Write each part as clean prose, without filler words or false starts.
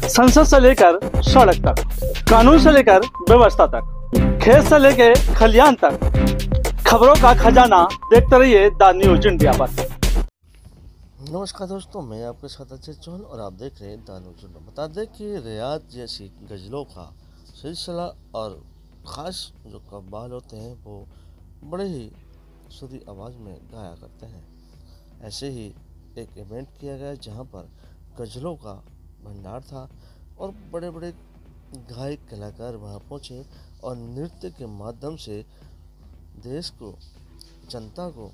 संसद से लेकर सड़क तक, कानून से लेकर व्यवस्था तक, खेत से लेकर खलियान तक, खबरों का खजाना देखते रहिए द न्यूज इंडिया पर। नमस्कार दोस्तों, मैं आपके साथ अजय चौहान और आप देख रहे हैं द न्यूज इंडिया। बता दें कि रियाज जैसी गज़लों का सिलसिला और ख़ास जो कव्वाल होते हैं वो बड़े ही सुरीली आवाज़ में गाया करते हैं। ऐसे ही एक इवेंट किया गया जहां पर गज़लों का भंडार था और बड़े बड़े गायक कलाकार वहां पहुंचे और नृत्य के माध्यम से देश को, जनता को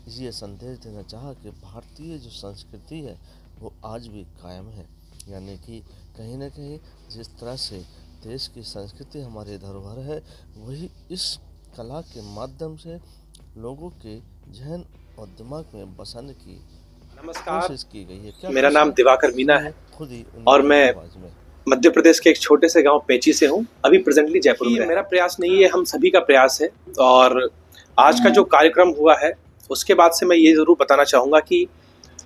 ये संदेश देना चाहा कि भारतीय जो संस्कृति है वो आज भी कायम है। यानी कि कहीं ना कहीं जिस तरह से देश की संस्कृति हमारी धरोहर है, वही इस कला के माध्यम से लोगों के जहन और दिमाग में बसाने की कोशिश की गई है। क्या मेरा नाम दिवाकर मीना है और मैं मध्य प्रदेश के एक छोटे से गांव पेंची से हूं। अभी प्रेजेंटली जयपुर में। मेरा प्रयास नहीं है, हम सभी का प्रयास है। और आज का जो कार्यक्रम हुआ है उसके बाद से मैं ये जरूर बताना चाहूंगा कि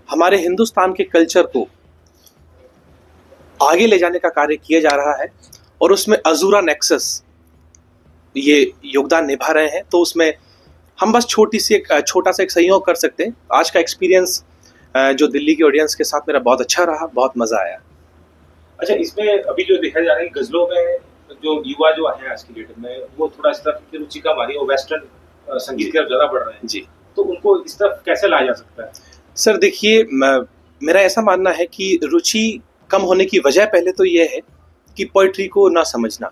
हमारे हिंदुस्तान के कल्चर को आगे ले जाने का कार्य किया जा रहा है और उसमें अजूरा नेक्सस ये योगदान निभा रहे हैं। तो उसमें हम बस छोटा सा एक सहयोग कर सकते हैं। आज का एक्सपीरियंस जो दिल्ली की ऑडियंस के साथ मेरा बहुत अच्छा रहा, बहुत मजा आया। अच्छा, इसमें अभी जो देखा जा रहा है गजलों में जो युवा जो है आज की डेट में वो थोड़ा इस तरफ की रुचि कम आ रही है, वो वेस्टर्न संगीत की तरफ ज्यादा बढ़ रहे हैं जी, तो उनको इस तरफ कैसे लाया जा सकता है? सर देखिए, मेरा ऐसा मानना है कि रुचि कम होने की वजह पहले तो ये है कि पोइट्री को ना समझना।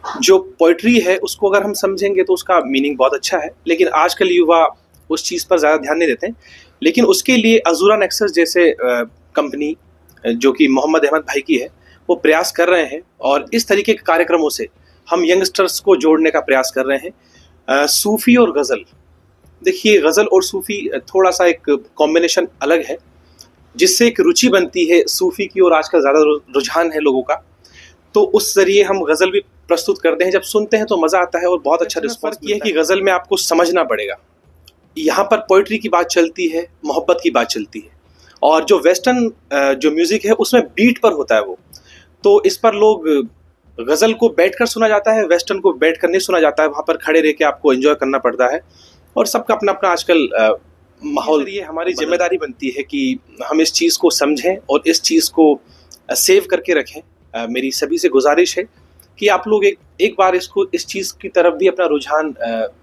जो पोइट्री है उसको अगर हम समझेंगे तो उसका मीनिंग बहुत अच्छा है, लेकिन आजकल युवा उस चीज़ पर ज़्यादा ध्यान नहीं देते हैं। लेकिन उसके लिए अजूरा नेक्सस जैसे कंपनी जो कि मोहम्मद अहमद भाई की है, वो प्रयास कर रहे हैं और इस तरीके के कार्यक्रमों से हम यंगस्टर्स को जोड़ने का प्रयास कर रहे हैं। सूफ़ी और गज़ल, देखिए गज़ल और सूफ़ी थोड़ा सा एक कॉम्बिनेशन अलग है, जिससे एक रुचि बनती है सूफ़ी की और आजकल ज़्यादा रुझान है लोगों का। तो उस जरिए हम गज़ल भी प्रस्तुत करते हैं। जब सुनते हैं तो मज़ा आता है और बहुत अच्छा रिस्पॉन्स मिलता है। कि गज़ल में आपको समझना पड़ेगा, यहाँ पर पोइट्री की बात चलती है, मोहब्बत की बात चलती है। और जो वेस्टर्न जो म्यूज़िक है उसमें बीट पर होता है वो, तो इस पर लोग गज़ल को बैठकर सुना जाता है, वेस्टर्न को बैठकर नहीं सुना जाता है। वहाँ पर खड़े रह के आपको एंजॉय करना पड़ता है और सबका अपना अपना आजकल माहौल। ये हमारी जिम्मेदारी बनती है कि हम इस चीज़ को समझें और इस चीज़ को सेव करके रखें। मेरी सभी से गुजारिश है कि आप लोग एक बार इस चीज़ की तरफ भी अपना रुझान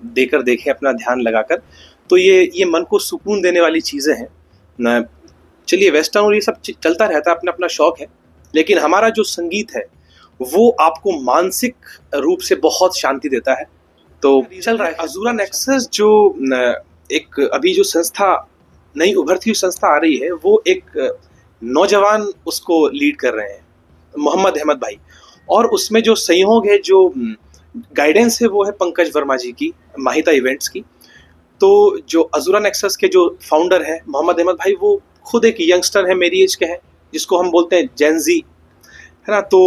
देकर देखें, अपना ध्यान लगाकर। तो ये मन को सुकून देने वाली चीज़ें हैं। चलिए, वेस्टर्न और ये सब चलता रहता है, अपना अपना शौक है, लेकिन हमारा जो संगीत है वो आपको मानसिक रूप से बहुत शांति देता है। तो चल रहा है अजूरा नेक्सस जो एक अभी जो संस्था नई उभरती हुई संस्था आ रही है, वो एक नौजवान उसको लीड कर रहे हैं, मोहम्मद अहमद भाई। और उसमें जो सहयोग है, जो गाइडेंस है, वो है पंकज वर्मा जी की, माहिता इवेंट्स की। तो जो अजूरा नेक्सस के जो फाउंडर हैं मोहम्मद अहमद भाई, वो खुद एक यंगस्टर है, मेरी एज के हैं, जिसको हम बोलते हैं जेनजी, है ना। तो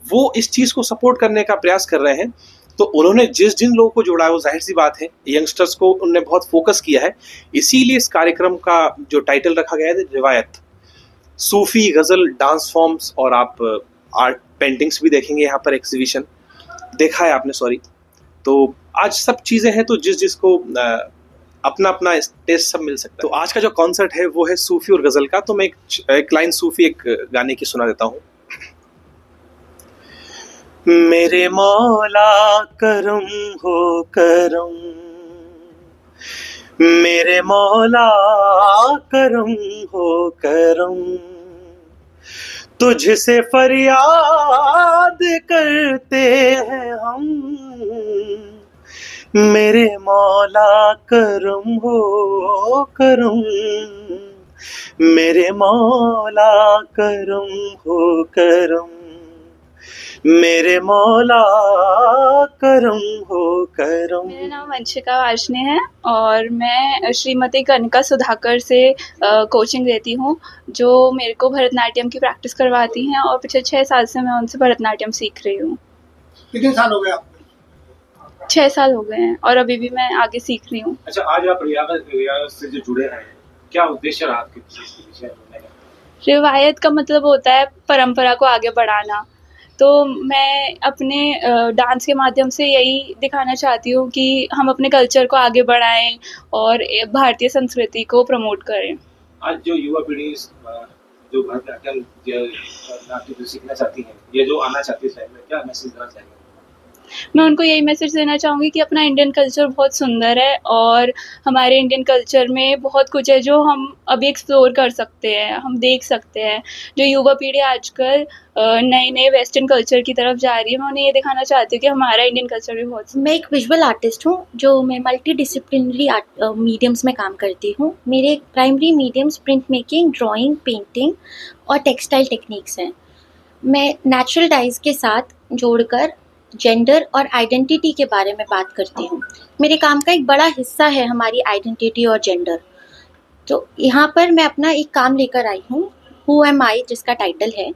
वो इस चीज़ को सपोर्ट करने का प्रयास कर रहे हैं। तो उन्होंने जिन लोगों को जोड़ा है, वो जाहिर सी बात है यंगस्टर्स को उन्होंने बहुत फोकस किया है। इसीलिए इस कार्यक्रम का जो टाइटल रखा गया है रिवायत, सूफी, गज़ल, डांस फॉर्म्स, और आप आर्ट पेंटिंग्स भी देखेंगे यहाँ पर, एग्जीबिशन देखा है आपने, सॉरी। तो आज सब चीज़ें हैं, तो जिसको अपना अपना टेस्ट सब मिल सकता है। तो आज का जो कॉन्सर्ट है वो है सूफी और गज़ल का। तो मैं एक लाइन सूफी एक गाने की सुना देता हूँ। मेरे मौला करम हो करम, मेरे मौला करम हो करम, तुझसे फरियाद करते हैं हम, मेरे मौला करम हो करम, मेरे मौला करम हो करम, मेरे मौला करम हो करम। मेरा नाम वंशिका वार्ष्णेय है और मैं श्रीमती कनिका सुधाकर से कोचिंग लेती हूँ, जो मेरे को भरतनाट्यम की प्रैक्टिस करवाती हैं और पिछले 6 साल से मैं उनसे भरतनाट्यम सीख रही हूँ। कितने साल हो गए आपको? 6 साल हो गए हैं और अभी भी मैं आगे सीख रही हूँ। अच्छा, आज आप रियाज से जो जुड़े हैं, क्या उद्देश्य रहा आपके पीछे जुड़ने का? रिवायत का मतलब होता है परंपरा को आगे बढ़ाना। तो मैं अपने डांस के माध्यम से यही दिखाना चाहती हूँ कि हम अपने कल्चर को आगे बढ़ाएं और भारतीय संस्कृति को प्रमोट करें। आज जो युवा पीढ़ी जो भरतनाट्यम नाट्य जो सीखना चाहती है, ये जो आना चाहती है साइड में, क्या मैसेज देना चाहिए? मैं उनको यही मैसेज देना चाहूँगी कि अपना इंडियन कल्चर बहुत सुंदर है और हमारे इंडियन कल्चर में बहुत कुछ है जो हम अभी एक्सप्लोर कर सकते हैं, हम देख सकते हैं। जो युवा पीढ़ी आजकल नए नए वेस्टर्न कल्चर की तरफ जा रही है, मैं उन्हें ये दिखाना चाहती हूँ कि हमारा इंडियन कल्चर भी बहुत। मैं एक विजुअल आर्टिस्ट हूँ जो मैं मल्टी डिसिप्लिनरी मीडियम्स में काम करती हूँ। मेरे primary mediums print making, drawing, painting और टेक्सटाइल टेक्निक्स हैं। मैं नेचुरल डाइज के साथ जोड़कर जेंडर और आइडेंटिटी के बारे में बात करती हूँ। मेरे काम का एक बड़ा हिस्सा है हमारी आइडेंटिटी और जेंडर। तो यहाँ पर मैं अपना एक काम लेकर आई हूँ, हु एम आई, जिसका टाइटल है।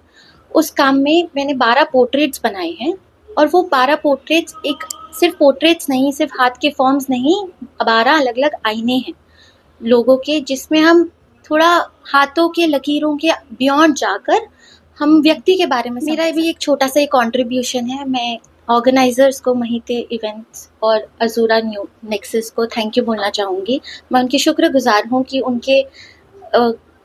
उस काम में मैंने 12 पोर्ट्रेट्स बनाए हैं और वो 12 पोर्ट्रेट्स एक सिर्फ पोर्ट्रेट्स नहीं, सिर्फ हाथ के फॉर्म्स नहीं, 12 अलग अलग आईने हैं लोगों के, जिसमें हम थोड़ा हाथों के लकीरों के बियॉन्ड जाकर हम व्यक्ति के बारे में। मेरा भी एक छोटा सा कॉन्ट्रीब्यूशन है। मैं ऑर्गेनाइजर्स को, महिते इवेंट्स और अजूरा न्यू नेक्सस को थैंक यू बोलना चाहूँगी। मैं उनकी शुक्रगुजार हूँ कि उनके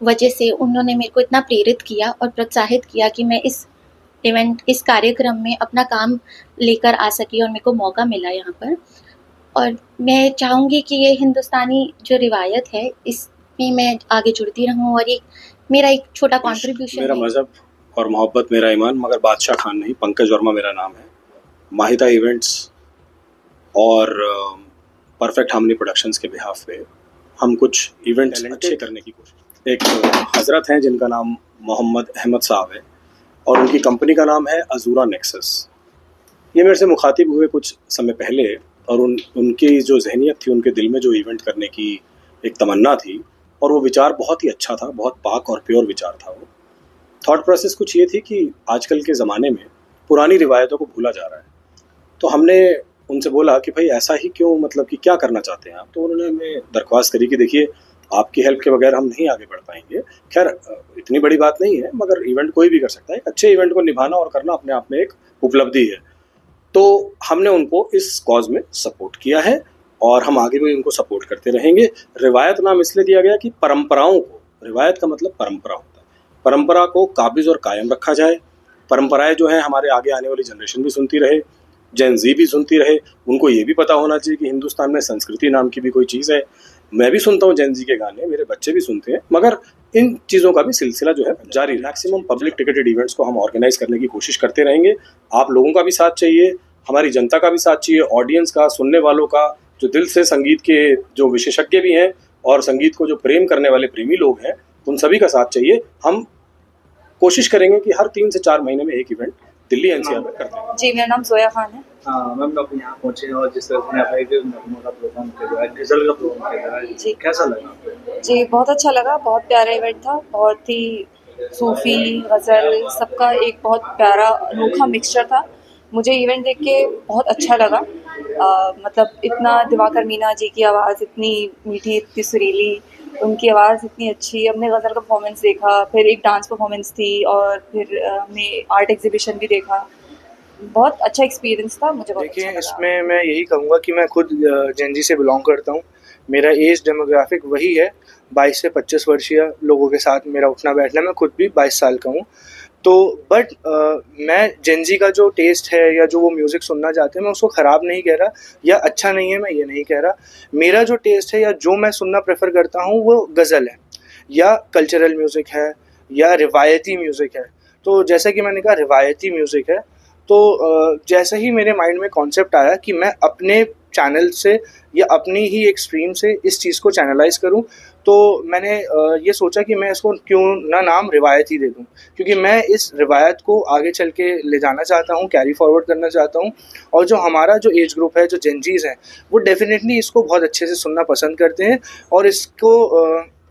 वजह से उन्होंने मेरे को इतना प्रेरित किया और प्रोत्साहित किया कि मैं इस कार्यक्रम में अपना काम लेकर आ सकी और मेरे को मौका मिला यहाँ पर। और मैं चाहूँगी कि ये हिंदुस्तानी जो रिवायत है इसमें मैं आगे जुड़ती रहूँ और मेरा एक छोटा कॉन्ट्रीब्यूशन। मेरा मज़हब और मोहब्बत मेरा ईमान, मगर बादशाह खान नहीं। पंकज वर्मा मेरा नाम है। माहिता इवेंट्स और परफेक्ट हार्मनी प्रोडक्शंस के बिहाफ पे हम कुछ इवेंट्स अच्छे करने की कोशिश। एक हज़रत हैं जिनका नाम मोहम्मद अहमद साहब है और उनकी कंपनी का नाम है अजूरा नेक्सस। ये मेरे से मुखातिब हुए कुछ समय पहले और उनकी जो जहनीत थी, उनके दिल में जो इवेंट करने की एक तमन्ना थी और वो विचार बहुत ही अच्छा था, बहुत पाक और प्योर विचार था। वो थॉट प्रोसेस कुछ ये थी कि आजकल के ज़माने में पुरानी रिवायतों को भूला जा रहा है। तो हमने उनसे बोला कि भाई ऐसा ही क्यों, मतलब कि क्या करना चाहते हैं आप? तो उन्होंने हमें दरख्वास्त करी कि देखिए, आपकी हेल्प के बगैर हम नहीं आगे बढ़ पाएंगे। खैर, इतनी बड़ी बात नहीं है, मगर इवेंट कोई भी कर सकता है। एक अच्छे इवेंट को निभाना और करना अपने आप में एक उपलब्धि है। तो हमने उनको इस कॉज में सपोर्ट किया है और हम आगे भी उनको सपोर्ट करते रहेंगे। रिवायत नाम इसलिए दिया गया कि परंपराओं को, रिवायत का मतलब परंपरा होता है, परंपरा को काबिज और कायम रखा जाए। परंपराएं जो हैं हमारे आगे आने वाली जनरेशन भी सुनती रहे, जेन ज़ी भी सुनती रहे। उनको ये भी पता होना चाहिए कि हिंदुस्तान में संस्कृति नाम की भी कोई चीज़ है। मैं भी सुनता हूँ जेन ज़ी के गाने, मेरे बच्चे भी सुनते हैं, मगर इन चीज़ों का भी सिलसिला जो है जारी। मैक्सिमम पब्लिक टिकटेड इवेंट्स को हम ऑर्गेनाइज करने की कोशिश करते रहेंगे। आप लोगों का भी साथ चाहिए, हमारी जनता का भी साथ चाहिए, ऑडियंस का, सुनने वालों का, जो दिल से संगीत के जो विशेषज्ञ भी हैं और संगीत को जो प्रेम करने वाले प्रेमी लोग हैं, उन सभी का साथ चाहिए। हम कोशिश करेंगे कि हर 3 से 4 महीने में एक इवेंट दिल्ली एनसीआर में करते हैं। जी, मेरा नाम जोया खान है। हाँ मैम, आप यहाँ पहुँचे और जिस तरह से आपने नगमों का प्रोग्राम किया, गजल का प्रोग्राम किया, जी कैसा लगा? जी, बहुत अच्छा लगा। बहुत प्यारा इवेंट था, बहुत ही सूफी, गज़ल, सबका एक बहुत प्यारा अनोखा मिक्सचर था। मुझे इवेंट देख के बहुत अच्छा लगा। मतलब इतना दिवाकर मीना जी की आवाज़ इतनी मीठी, इतनी सुरीली, उनकी आवाज़ इतनी अच्छी। हमने गज़ल का परफॉर्मेंस देखा, फिर एक डांस परफॉर्मेंस थी और फिर हमने आर्ट एग्जीबिशन भी देखा। बहुत अच्छा एक्सपीरियंस था, मुझे बहुत अच्छा देखिए, लगा। इसमें मैं यही कहूँगा कि मैं खुद जेन ज़ी से बिलोंग करता हूँ। मेरा एज डेमोग्राफिक वही है, 22 से 25 वर्षीय लोगों के साथ मेरा उठना बैठना। मैं खुद भी 22 साल का हूँ। तो बट मैं जेन ज़ी का जो टेस्ट है या जो वो म्यूज़िक सुनना चाहते हैं, मैं उसको ख़राब नहीं कह रहा या अच्छा नहीं है, मैं ये नहीं कह रहा। मेरा जो टेस्ट है या जो मैं सुनना प्रेफर करता हूँ वो गज़ल है या कल्चरल म्यूज़िक है या रिवायती म्यूज़िक है। तो जैसा कि मैंने कहा, रिवायती म्यूज़िक है। तो जैसे ही मेरे माइंड में कॉन्सेप्ट आया कि मैं अपने चैनल से या अपनी ही एक स्ट्रीम से इस चीज़ को चैनलाइज करूं, तो मैंने ये सोचा कि मैं इसको क्यों ना नाम रिवायती दे दूं, क्योंकि मैं इस रिवायत को आगे चल के ले जाना चाहता हूं, कैरी फॉरवर्ड करना चाहता हूं। और जो हमारा जो एज ग्रुप है, जो जेन ज़ीज़ हैं, वो डेफिनेटली इसको बहुत अच्छे से सुनना पसंद करते हैं और इसको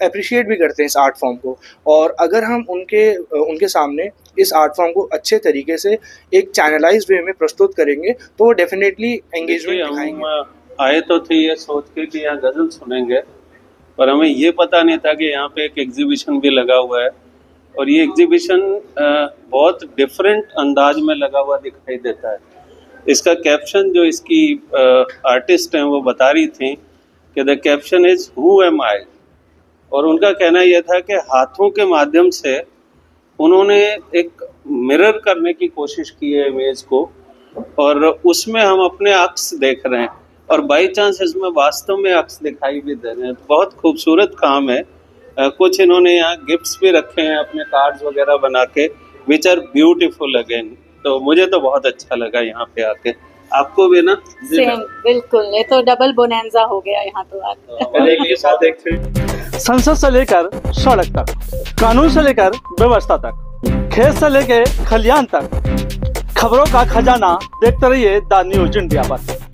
अप्रिशिएट भी करते हैं, इस आर्ट फॉर्म को। और अगर हम उनके सामने इस आर्ट फॉर्म को अच्छे तरीके से एक चैनलाइज्ड वे में प्रस्तुत करेंगे तो वो डेफिनेटली एंगेजमेंट दिखाएंगे। आए तो थे ये सोच के कि यहाँ गज़ल सुनेंगे, पर हमें ये पता नहीं था कि यहाँ पे एक एग्जीबिशन भी लगा हुआ है और ये एग्जीबिशन बहुत डिफरेंट अंदाज में लगा हुआ दिखाई देता है। इसका कैप्शन जो इसकी आर्टिस्ट हैं वो बता रही थी कि the caption is who am I, और उनका कहना यह था कि हाथों के माध्यम से उन्होंने एक मिरर करने की कोशिश की है इमेज को, और उसमें हम अपने अक्स देख रहे हैं, और बाई चांस इसमें वास्तव में अक्स दिखाई भी दे रहे हैं। बहुत खूबसूरत काम है। कुछ इन्होंने यहाँ गिफ्ट्स भी रखे हैं अपने कार्ड्स वगैरह बना के, विच आर ब्यूटीफुल अगेन। तो मुझे तो बहुत अच्छा लगा यहाँ पे आके। आपको भी ना? सेम, बिल्कुल। ये तो डबल बोनेंजा हो गया यहाँ तो आके। संसद से लेकर सड़क तक, कानून से लेकर व्यवस्था तक, खेत से लेकर खलियान तक, खबरों का खजाना देखते रहिए द न्यूज इंडिया पर।